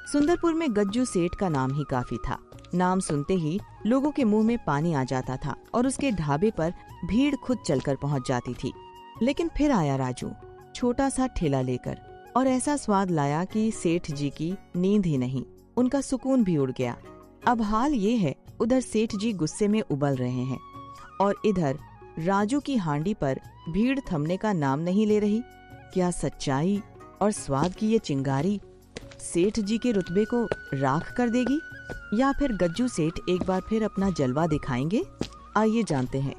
सुंदरपुर में गज्जू सेठ का नाम ही काफी था। नाम सुनते ही लोगों के मुंह में पानी आ जाता था और उसके ढाबे पर भीड़ खुद चलकर पहुंच जाती थी। लेकिन फिर आया राजू, छोटा सा ठेला लेकर, और ऐसा स्वाद लाया कि सेठ जी की नींद ही नहीं, उनका सुकून भी उड़ गया। अब हाल ये है, उधर सेठ जी गुस्से में उबल रहे हैं और इधर राजू की हांडी पर भीड़ थमने का नाम नहीं ले रही। क्या सच्चाई और स्वाद की ये चिंगारी सेठ जी के रुतबे को राख कर देगी, या फिर गज्जू सेठ एक बार फिर अपना जलवा दिखाएंगे? आइए जानते हैं।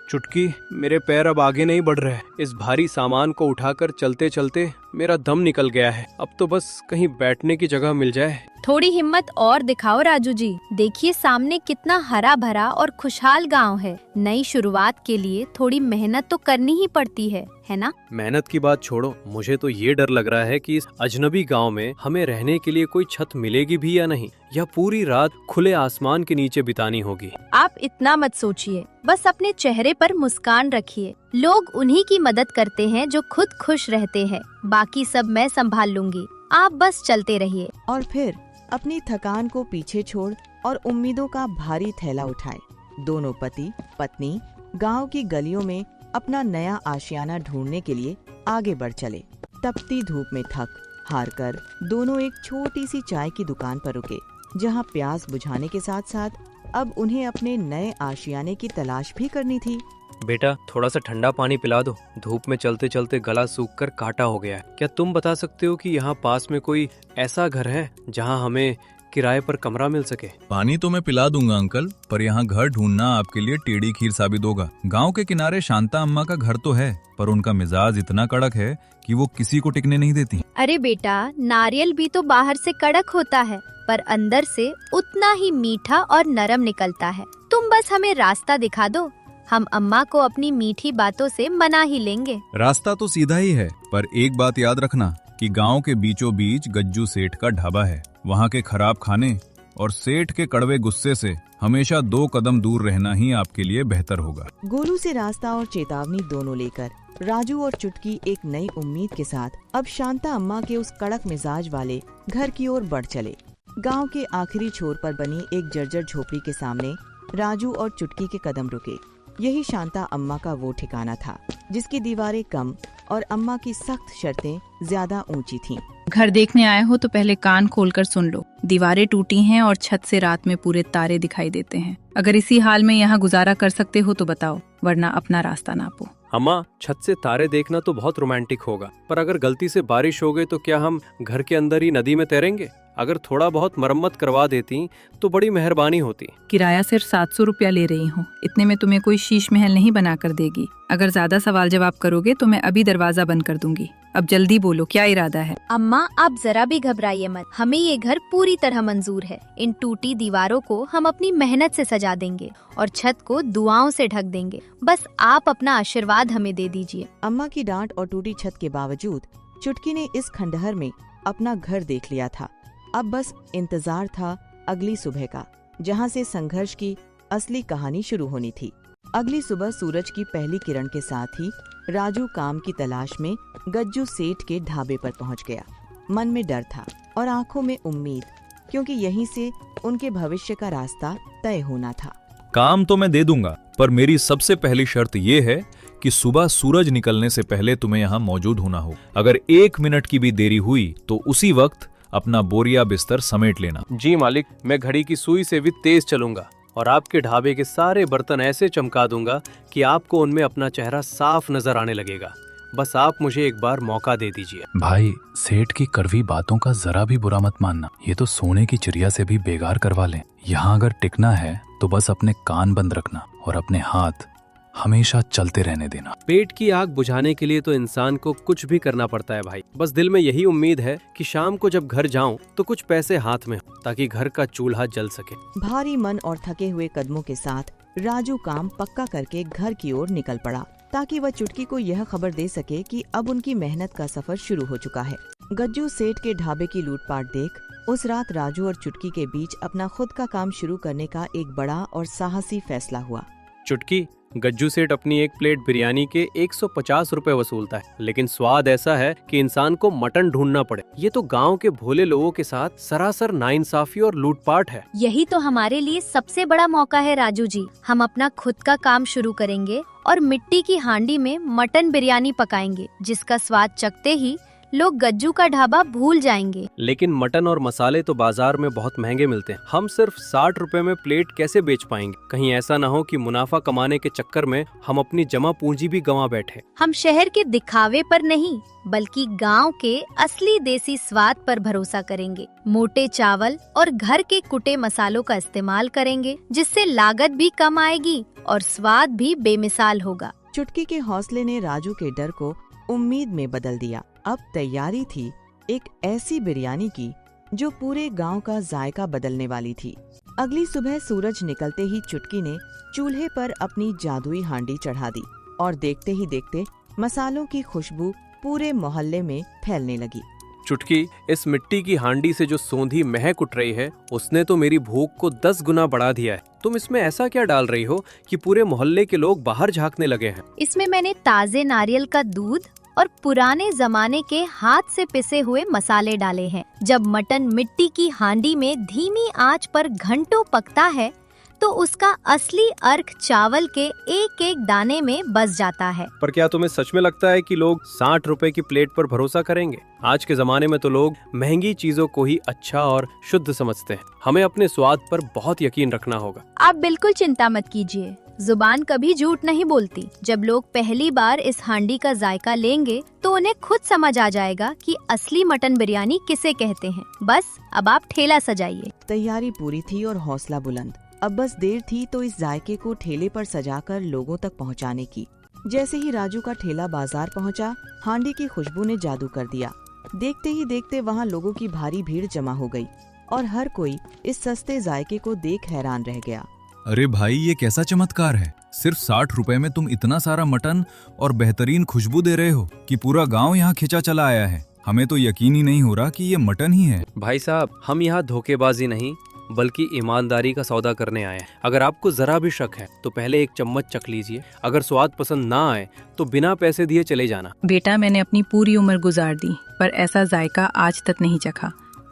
चुटकी, मेरे पैर अब आगे नहीं बढ़ रहे। इस भारी सामान को उठाकर चलते चलते मेरा दम निकल गया है। अब तो बस कहीं बैठने की जगह मिल जाए। थोड़ी हिम्मत और दिखाओ राजू जी। देखिए सामने कितना हरा भरा और खुशहाल गांव है। नई शुरुआत के लिए थोड़ी मेहनत तो करनी ही पड़ती है ना? मेहनत की बात छोड़ो, मुझे तो ये डर लग रहा है कि इस अजनबी गांव में हमें रहने के लिए कोई छत मिलेगी भी या नहीं, या पूरी रात खुले आसमान के नीचे बितानी होगी। आप इतना मत सोचिए, बस अपने चेहरे पर मुस्कान रखिए। लोग उन्हीं की मदद करते हैं जो खुद खुश रहते हैं। बाकी सब मैं संभाल लूंगी, आप बस चलते रहिए। और फिर अपनी थकान को पीछे छोड़ और उम्मीदों का भारी थैला उठाए, दोनों पति पत्नी गांव की गलियों में अपना नया आशियाना ढूंढने के लिए आगे बढ़ चले। तपती धूप में थक हार कर दोनों एक छोटी सी चाय की दुकान पर रुके, जहां प्यास बुझाने के साथ साथ अब उन्हें अपने नए आशियाने की तलाश भी करनी थी। बेटा, थोड़ा सा ठंडा पानी पिला दो, धूप में चलते चलते गला सूख कर काटा हो गया है। क्या तुम बता सकते हो कि यहाँ पास में कोई ऐसा घर है जहाँ हमें किराए पर कमरा मिल सके? पानी तो मैं पिला दूंगा अंकल, पर यहाँ घर ढूंढना आपके लिए टेढ़ी खीर साबित होगा। गांव के किनारे शांता अम्मा का घर तो है, पर उनका मिजाज इतना कड़क है कि वो किसी को टिकने नहीं देती। अरे बेटा, नारियल भी तो बाहर से कड़क होता है, पर अंदर से उतना ही मीठा और नरम निकलता है। तुम बस हमें रास्ता दिखा दो, हम अम्मा को अपनी मीठी बातों से मना ही लेंगे। रास्ता तो सीधा ही है, पर एक बात याद रखना कि गांव के बीचों बीच गज्जू सेठ का ढाबा है। वहाँ के खराब खाने और सेठ के कड़वे गुस्से से हमेशा 2 कदम दूर रहना ही आपके लिए बेहतर होगा। गोलू से रास्ता और चेतावनी दोनों लेकर राजू और चुटकी एक नई उम्मीद के साथ अब शांता अम्मा के उस कड़क मिजाज वाले घर की ओर बढ़ चले। गांव के आखिरी छोर पर बनी एक जर्जर झोपड़ी के सामने राजू और चुटकी के कदम रुके। यही शांता अम्मा का वो ठिकाना था जिसकी दीवारें कम और अम्मा की सख्त शर्तें ज्यादा ऊंची थीं। घर देखने आए हो तो पहले कान खोलकर सुन लो। दीवारें टूटी हैं और छत से रात में पूरे तारे दिखाई देते हैं। अगर इसी हाल में यहाँ गुजारा कर सकते हो तो बताओ, वरना अपना रास्ता नापो। अम्मा, छत से तारे देखना तो बहुत रोमांटिक होगा, पर अगर गलती से बारिश हो गई तो क्या हम घर के अंदर ही नदी में तैरेंगे? अगर थोड़ा बहुत मरम्मत करवा देती तो बड़ी मेहरबानी होती। किराया सिर्फ 700 रुपया ले रही हूँ, इतने में तुम्हें कोई शीश महल नहीं बना कर देगी। अगर ज्यादा सवाल जवाब करोगे तो मैं अभी दरवाजा बंद कर दूंगी। अब जल्दी बोलो, क्या इरादा है? अम्मा, आप जरा भी घबराइए मत, हमें ये घर पूरी तरह मंजूर है। इन टूटी दीवारों को हम अपनी मेहनत से सजा देंगे और छत को दुआओं से ढक देंगे। बस आप अपना आशीर्वाद हमें दे दीजिए। अम्मा की डांट और टूटी छत के बावजूद चुटकी ने इस खंडहर में अपना घर देख लिया था। अब बस इंतजार था अगली सुबह का, जहां से संघर्ष की असली कहानी शुरू होनी थी। अगली सुबह सूरज की पहली किरण के साथ ही राजू काम की तलाश में गज्जू सेठ के ढाबे पर पहुंच गया। मन में डर था और आंखों में उम्मीद, क्योंकि यहीं से उनके भविष्य का रास्ता तय होना था। काम तो मैं दे दूंगा, पर मेरी सबसे पहली शर्त ये है कि सुबह सूरज निकलने से पहले तुम्हें यहाँ मौजूद होना हो। अगर 1 मिनट की भी देरी हुई तो उसी वक्त अपना बोरिया बिस्तर समेट लेना। जी मालिक, मैं घड़ी की सुई से भी तेज चलूंगा और आपके ढाबे के सारे बर्तन ऐसे चमका दूंगा कि आपको उनमें अपना चेहरा साफ नजर आने लगेगा। बस आप मुझे एक बार मौका दे दीजिए। भाई, सेठ की कड़वी बातों का जरा भी बुरा मत मानना। ये तो सोने की चिड़िया से भी बेगार करवा लें। यहाँ अगर टिकना है तो बस अपने कान बंद रखना और अपने हाथ हमेशा चलते रहने देना। पेट की आग बुझाने के लिए तो इंसान को कुछ भी करना पड़ता है भाई। बस दिल में यही उम्मीद है कि शाम को जब घर जाऊं तो कुछ पैसे हाथ में हो, ताकि घर का चूल्हा जल सके। भारी मन और थके हुए कदमों के साथ राजू काम पक्का करके घर की ओर निकल पड़ा, ताकि वह चुटकी को यह खबर दे सके कि अब उनकी मेहनत का सफर शुरू हो चुका है। गज्जू सेठ के ढाबे की लूटपाट देख उस रात राजू और चुटकी के बीच अपना खुद का काम शुरू करने का एक बड़ा और साहसी फैसला हुआ। चुटकी, गज्जू सेठ अपनी एक प्लेट बिरयानी के 150 रुपए वसूलता है, लेकिन स्वाद ऐसा है कि इंसान को मटन ढूंढना पड़े। ये तो गांव के भोले लोगों के साथ सरासर नाइंसाफी और लूटपाट है। यही तो हमारे लिए सबसे बड़ा मौका है राजू जी। हम अपना खुद का काम शुरू करेंगे और मिट्टी की हांडी में मटन बिरयानी पकाएंगे, जिसका स्वाद चखते ही लोग गज्जू का ढाबा भूल जाएंगे। लेकिन मटन और मसाले तो बाजार में बहुत महंगे मिलते हैं। हम सिर्फ 60 रुपए में प्लेट कैसे बेच पाएंगे? कहीं ऐसा ना हो कि मुनाफा कमाने के चक्कर में हम अपनी जमा पूंजी भी गंवा बैठे। हम शहर के दिखावे पर नहीं, बल्कि गांव के असली देसी स्वाद पर भरोसा करेंगे। मोटे चावल और घर के कुटे मसालों का इस्तेमाल करेंगे, जिससे लागत भी कम आएगी और स्वाद भी बेमिसाल होगा। चुटकी के हौसले ने राजू के डर को उम्मीद में बदल दिया। अब तैयारी थी एक ऐसी बिरयानी की जो पूरे गांव का जायका बदलने वाली थी। अगली सुबह सूरज निकलते ही चुटकी ने चूल्हे पर अपनी जादुई हांडी चढ़ा दी और देखते ही देखते मसालों की खुशबू पूरे मोहल्ले में फैलने लगी। चुटकी, इस मिट्टी की हांडी से जो सौंधी महक उठ रही है, उसने तो मेरी भूख को 10 गुना बढ़ा दिया है। तुम इसमें ऐसा क्या डाल रही हो कि पूरे मोहल्ले के लोग बाहर झांकने लगे हैं? इसमें मैंने ताजे नारियल का दूध और पुराने जमाने के हाथ से पिसे हुए मसाले डाले हैं। जब मटन मिट्टी की हांडी में धीमी आंच पर घंटों पकता है, तो उसका असली अर्क चावल के एक एक दाने में बस जाता है। पर क्या तुम्हें सच में लगता है कि लोग 60 रुपए की प्लेट पर भरोसा करेंगे? आज के जमाने में तो लोग महंगी चीजों को ही अच्छा और शुद्ध समझते हैं। हमें अपने स्वाद पर बहुत यकीन रखना होगा। आप बिल्कुल चिंता मत कीजिए, जुबान कभी झूठ नहीं बोलती। जब लोग पहली बार इस हांडी का जायका लेंगे तो उन्हें खुद समझ आ जाएगा कि असली मटन बिरयानी किसे कहते हैं। बस अब आप ठेला सजाइए। तैयारी पूरी थी और हौसला बुलंद। अब बस देर थी तो इस जायके को ठेले पर सजाकर लोगों तक पहुंचाने की। जैसे ही राजू का ठेला बाजार पहुंचा, हांडी की खुशबू ने जादू कर दिया। देखते ही देखते वहां लोगों की भारी भीड़ जमा हो गई और हर कोई इस सस्ते जायके को देख हैरान रह गया। अरे भाई, ये कैसा चमत्कार है! सिर्फ 60 रुपए में तुम इतना सारा मटन और बेहतरीन खुशबू दे रहे हो कि पूरा गांव यहाँ खिंचा चला आया है। हमें तो यकीन ही नहीं हो रहा कि ये मटन ही है। भाई साहब, हम यहाँ धोखेबाजी नहीं बल्कि ईमानदारी का सौदा करने आए हैं। अगर आपको जरा भी शक है तो पहले एक चम्मच चख लीजिए। अगर स्वाद पसंद ना आए तो बिना पैसे दिए चले जाना। बेटा, मैंने अपनी पूरी उम्र गुजार दी पर ऐसा जायका आज तक नहीं चखा।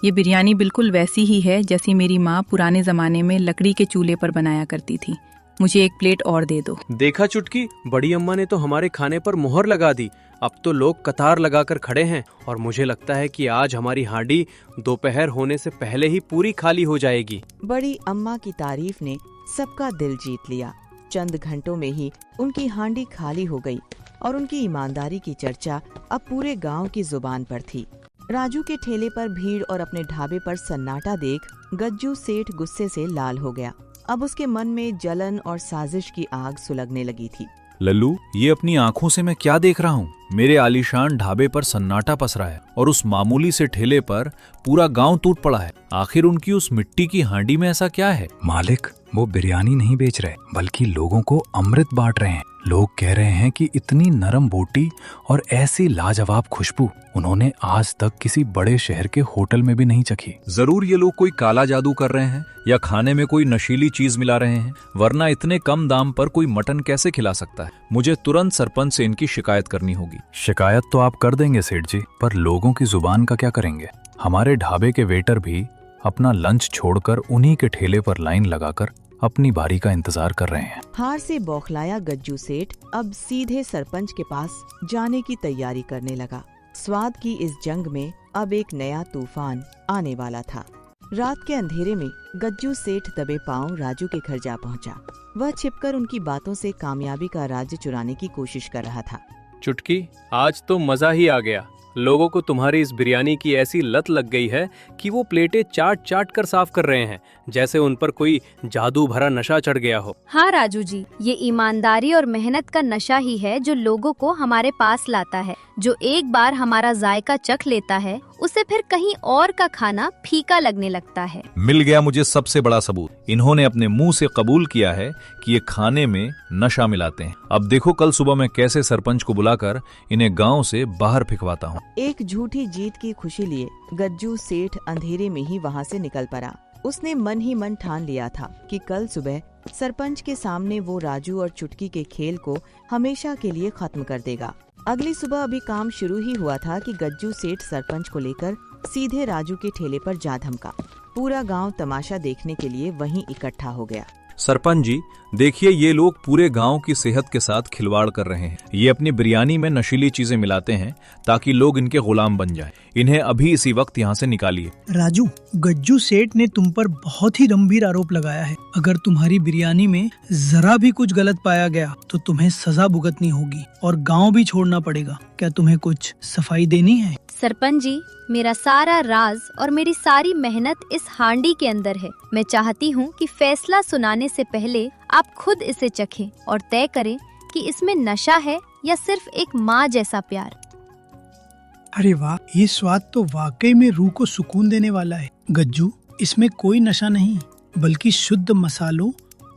ये बिरयानी बिल्कुल वैसी ही है जैसी मेरी माँ पुराने जमाने में लकड़ी के चूल्हे पर बनाया करती थी। मुझे एक प्लेट और दे दो। देखा चुटकी, बड़ी अम्मा ने तो हमारे खाने पर मोहर लगा दी। अब तो लोग कतार लगाकर खड़े हैं और मुझे लगता है कि आज हमारी हांडी दोपहर होने से पहले ही पूरी खाली हो जाएगी। बड़ी अम्मा की तारीफ ने सबका दिल जीत लिया। चंद घंटों में ही उनकी हांडी खाली हो गई और उनकी ईमानदारी की चर्चा अब पूरे गांव की जुबान पर थी। राजू के ठेले पर भीड़ और अपने ढाबे पर सन्नाटा देख गज्जू सेठ गुस्से से लाल हो गया। अब उसके मन में जलन और साजिश की आग सुलगने लगी थी। लल्लू, ये अपनी आंखों से मैं क्या देख रहा हूँ? मेरे आलीशान ढाबे पर सन्नाटा पसरा है और उस मामूली से ठेले पर पूरा गांव टूट पड़ा है। आखिर उनकी उस मिट्टी की हांडी में ऐसा क्या है? मालिक, वो बिरयानी नहीं बेच रहे बल्कि लोगों को अमृत बांट रहे हैं। लोग कह रहे हैं कि इतनी नरम बोटी और ऐसी लाजवाब खुशबू उन्होंने आज तक किसी बड़े शहर के होटल में भी नहीं चखी। जरूर ये लोग कोई काला जादू कर रहे हैं या खाने में कोई नशीली चीज मिला रहे हैं, वरना इतने कम दाम पर कोई मटन कैसे खिला सकता है? मुझे तुरंत सरपंच से इनकी शिकायत करनी होगी। शिकायत तो आप कर देंगे सेठ जी, पर लोगों की जुबान का क्या करेंगे? हमारे ढाबे के वेटर भी अपना लंच छोड़कर उन्हीं के ठेले पर लाइन लगाकर अपनी बारी का इंतजार कर रहे हैं। हार से बौखलाया गज्जू सेठ अब सीधे सरपंच के पास जाने की तैयारी करने लगा। स्वाद की इस जंग में अब एक नया तूफान आने वाला था। रात के अंधेरे में गज्जू सेठ दबे पांव राजू के घर जा पहुंचा। वह छिपकर उनकी बातों से कामयाबी का राज्य चुराने की कोशिश कर रहा था। चुटकी, आज तो मजा ही आ गया। लोगों को तुम्हारी इस बिरयानी की ऐसी लत लग गई है कि वो प्लेटें चाट चाट कर साफ कर रहे हैं, जैसे उन पर कोई जादू भरा नशा चढ़ गया हो। हाँ राजू जी, ये ईमानदारी और मेहनत का नशा ही है जो लोगों को हमारे पास लाता है। जो एक बार हमारा जायका चख लेता है, उसे फिर कहीं और का खाना फीका लगने लगता है। मिल गया मुझे सबसे बड़ा सबूत। इन्होंने अपने मुंह से कबूल किया है कि ये खाने में नशा मिलाते हैं। अब देखो कल सुबह मैं कैसे सरपंच को बुलाकर इन्हें गांव से बाहर फिकवाता हूँ। एक झूठी जीत की खुशी लिए गज्जू सेठ अंधेरे में ही वहाँ से निकल पड़ा। उसने मन ही मन ठान लिया था कि कल सुबह सरपंच के सामने वो राजू और चुटकी के खेल को हमेशा के लिए खत्म कर देगा। अगली सुबह अभी काम शुरू ही हुआ था कि गज्जू सेठ सरपंच को लेकर सीधे राजू के ठेले पर जा धमका। पूरा गांव तमाशा देखने के लिए वहीं इकट्ठा हो गया। सरपंच जी, देखिए ये लोग पूरे गांव की सेहत के साथ खिलवाड़ कर रहे हैं। ये अपनी बिरयानी में नशीली चीजें मिलाते हैं ताकि लोग इनके गुलाम बन जाएं। इन्हें अभी इसी वक्त यहाँ से निकालिए। राजू, गज्जू सेठ ने तुम पर बहुत ही गंभीर आरोप लगाया है। अगर तुम्हारी बिरयानी में जरा भी कुछ गलत पाया गया तो तुम्हें सजा भुगतनी होगी और गाँव भी छोड़ना पड़ेगा। क्या तुम्हें कुछ सफाई देनी है? सरपंच जी, मेरा सारा राज और मेरी सारी मेहनत इस हांडी के अंदर है। मैं चाहती हूँ कि फैसला सुनाने से पहले आप खुद इसे चखें और तय करें कि इसमें नशा है या सिर्फ एक माँ जैसा प्यार। अरे वाह, ये स्वाद तो वाकई में रूह को सुकून देने वाला है। गज्जू, इसमें कोई नशा नहीं बल्कि शुद्ध मसालों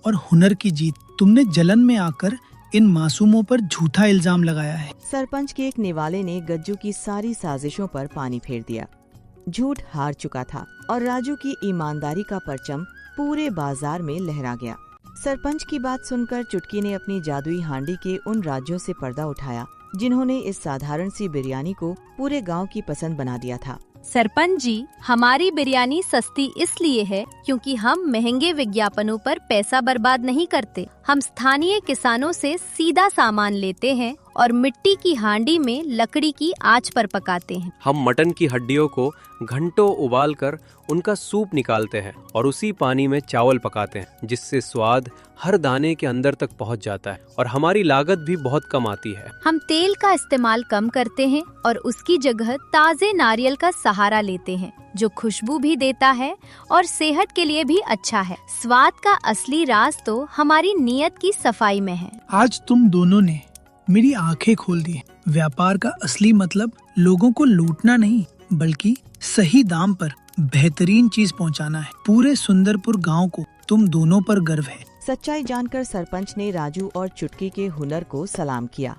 और हुनर की जीत। तुमने जलन में आकर इन मासूमों पर झूठा इल्जाम लगाया है। सरपंच के एक निवाले ने गज्जू की सारी साजिशों पर पानी फेर दिया। झूठ हार चुका था और राजू की ईमानदारी का परचम पूरे बाजार में लहरा गया। सरपंच की बात सुनकर चुटकी ने अपनी जादुई हांडी के उन राज्यों से पर्दा उठाया जिन्होंने इस साधारण सी बिरयानी को पूरे गांव की पसंद बना दिया था। सरपंच जी, हमारी बिरयानी सस्ती इसलिए है क्योंकि हम महंगे विज्ञापनों पर पैसा बर्बाद नहीं करते। हम स्थानीय किसानों से सीधा सामान लेते हैं और मिट्टी की हांडी में लकड़ी की आंच पर पकाते हैं। हम मटन की हड्डियों को घंटों उबालकर उनका सूप निकालते हैं और उसी पानी में चावल पकाते हैं, जिससे स्वाद हर दाने के अंदर तक पहुंच जाता है और हमारी लागत भी बहुत कम आती है। हम तेल का इस्तेमाल कम करते हैं और उसकी जगह ताजे नारियल का सहारा लेते हैं, जो खुशबू भी देता है और सेहत के लिए भी अच्छा है। स्वाद का असली राज तो हमारी नीयत की सफाई में है। आज तुम दोनों ने मेरी आंखें खोल दी। व्यापार का असली मतलब लोगों को लूटना नहीं बल्कि सही दाम पर बेहतरीन चीज पहुंचाना है। पूरे सुंदरपुर गांव को तुम दोनों पर गर्व है। सच्चाई जानकर सरपंच ने राजू और चुटकी के हुनर को सलाम किया।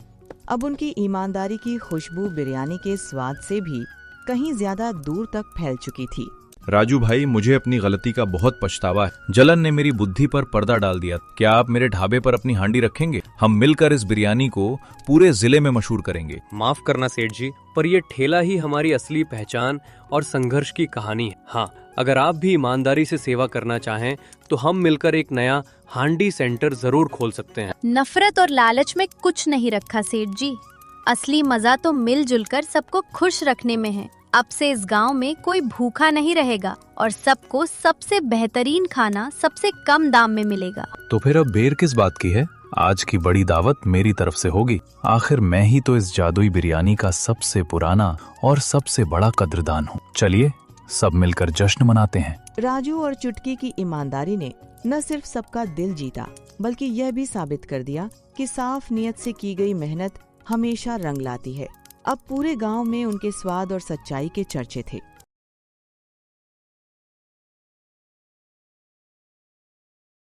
अब उनकी ईमानदारी की खुशबू बिरयानी के स्वाद से भी कहीं ज्यादा दूर तक फैल चुकी थी। राजू भाई, मुझे अपनी गलती का बहुत पछतावा है। जलन ने मेरी बुद्धि पर पर्दा डाल दिया। क्या आप मेरे ढाबे पर अपनी हांडी रखेंगे? हम मिलकर इस बिरयानी को पूरे जिले में मशहूर करेंगे। माफ करना सेठ जी, पर ये ठेला ही हमारी असली पहचान और संघर्ष की कहानी है। हाँ, अगर आप भी ईमानदारी से सेवा करना चाहें तो हम मिलकर एक नया हांडी सेंटर जरूर खोल सकते हैं। नफरत और लालच में कुछ नहीं रखा सेठ जी। असली मजा तो मिलजुल कर सबको खुश रखने में है। अब से इस गांव में कोई भूखा नहीं रहेगा और सबको सबसे बेहतरीन खाना सबसे कम दाम में मिलेगा। तो फिर अब देर किस बात की है? आज की बड़ी दावत मेरी तरफ से होगी। आखिर मैं ही तो इस जादुई बिरयानी का सबसे पुराना और सबसे बड़ा कद्रदान हूँ। चलिए सब मिलकर जश्न मनाते हैं। राजू और चुटकी की ईमानदारी ने न सिर्फ सबका दिल जीता बल्कि यह भी साबित कर दिया कि साफ नीयत से की गई मेहनत हमेशा रंग लाती है। अब पूरे गांव में उनके स्वाद और सच्चाई के चर्चे थे।